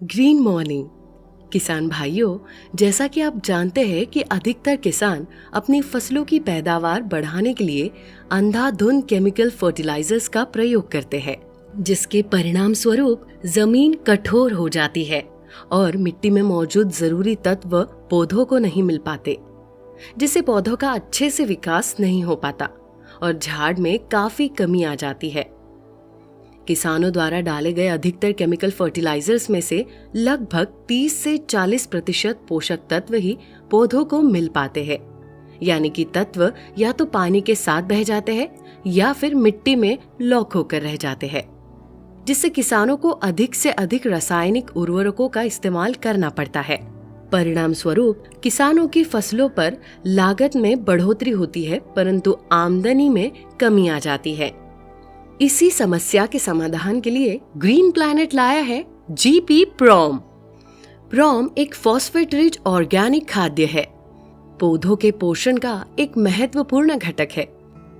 Green morning किसान भाइयों, जैसा कि आप जानते हैं कि अधिकतर किसान अपनी फसलों की पैदावार बढ़ाने के लिए अंधाधुंध केमिकल फर्टिलाइजर्स का प्रयोग करते हैं, जिसके परिणाम स्वरूप जमीन कठोर हो जाती है और मिट्टी में मौजूद जरूरी तत्व पौधों को नहीं मिल पाते, जिससे पौधों का अच्छे से विकास नहीं हो पाता और झाड़ में काफी कमी आ जाती है। किसानों द्वारा डाले गए अधिकतर केमिकल फर्टिलाइजर्स में से लगभग 30 से 40% पोषक तत्व ही पौधों को मिल पाते हैं, यानी कि तत्व या तो पानी के साथ बह जाते हैं या फिर मिट्टी में लॉक होकर रह जाते हैं, जिससे किसानों को अधिक से अधिक रासायनिक उर्वरकों का इस्तेमाल करना पड़ता है। परिणाम स्वरूप किसानों की फसलों पर लागत में बढ़ोतरी होती है, परंतु आमदनी में कमी आ जाती है। इसी समस्या के समाधान के लिए ग्रीन प्लैनेट लाया है जीपी प्रॉम। प्रॉम एक फॉस्फेट रिच ऑर्गेनिक खाद्य है, पौधों के पोषण का एक महत्वपूर्ण घटक है।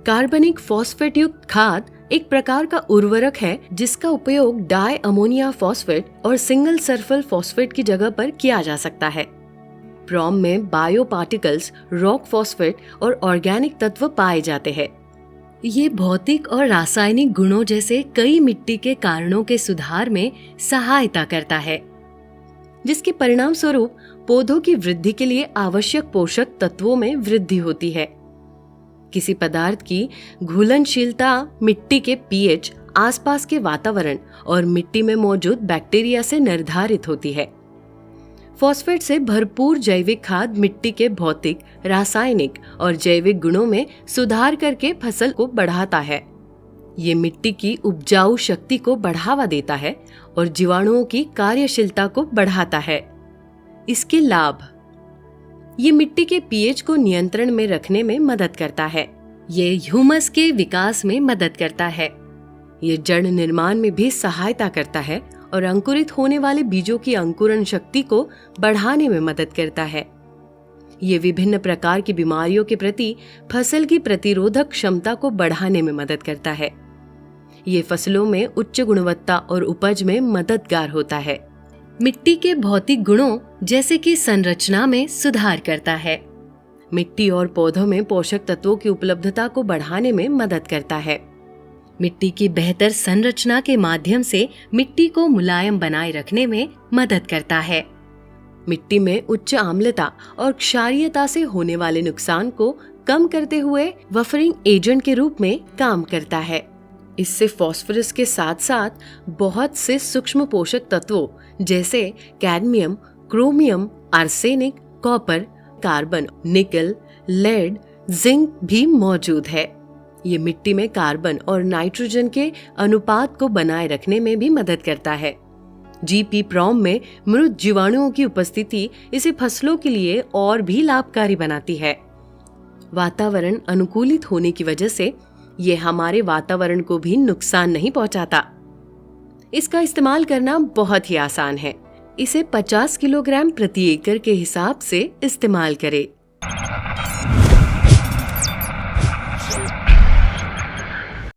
कार्बनिक फॉस्फेट युक्त खाद एक प्रकार का उर्वरक है जिसका उपयोग डाई अमोनिया फॉस्फेट और सिंगल सल्फर फॉस्फेट की जगह पर किया जा सकता है। प्रॉम में बायो पार्टिकल्स, रॉक फॉस्फेट और ऑर्गेनिक तत्व पाए जाते हैं। ये भौतिक और रासायनिक गुणों जैसे कई मिट्टी के कारणों के सुधार में सहायता करता है, जिसके परिणाम स्वरूप पौधों की वृद्धि के लिए आवश्यक पोषक तत्वों में वृद्धि होती है। किसी पदार्थ की घुलनशीलता मिट्टी के पीएच, आसपास के वातावरण और मिट्टी में मौजूद बैक्टीरिया से निर्धारित होती है। फॉस्फेट से भरपूर जैविक खाद मिट्टी के भौतिक, रासायनिक और जैविक गुणों में सुधार करके फसल को बढ़ाता है। ये मिट्टी की उपजाऊ शक्ति को बढ़ावा देता है और जीवाणुओं की कार्यशीलता को बढ़ाता है। इसके लाभ: ये मिट्टी के पीएच को नियंत्रण में रखने में मदद करता है। ये ह्यूमस के विकास में मदद करता है। ये जड़ निर्माण में भी सहायता करता है और अंकुरित होने वाले बीजों की अंकुरण शक्ति को बढ़ाने में मदद करता है। ये विभिन्न प्रकार की बीमारियों के प्रति फसल की प्रतिरोधक क्षमता को बढ़ाने में मदद करता है। ये फसलों में उच्च गुणवत्ता और उपज में मददगार होता है। मिट्टी के भौतिक गुणों जैसे कि संरचना में सुधार करता है। मिट्टी और पौधों में पोषक तत्वों की उपलब्धता को बढ़ाने में मदद करता है। मिट्टी की बेहतर संरचना के माध्यम से मिट्टी को मुलायम बनाए रखने में मदद करता है। मिट्टी में उच्च आम्लता और क्षारीयता से होने वाले नुकसान को कम करते हुए बफरिंग एजेंट के रूप में काम करता है। इससे फास्फोरस के साथ साथ बहुत से सूक्ष्म पोषक तत्वों जैसे cadmium, chromium, arsenic, copper, carbon, निकल, लेड, जिंक भी मौजूद है। ये मिट्टी में कार्बन और नाइट्रोजन के अनुपात को बनाए रखने में भी मदद करता है। जीपी प्रॉम में मृत जीवाणुओं की उपस्थिति इसे फसलों के लिए और भी लाभकारी बनाती है। वातावरण अनुकूलित होने की वजह से ये हमारे वातावरण को भी नुकसान नहीं पहुंचाता। इसका इस्तेमाल करना बहुत ही आसान है। इसे 50 किलोग्राम प्रति एकड़ के हिसाब से इस्तेमाल करें।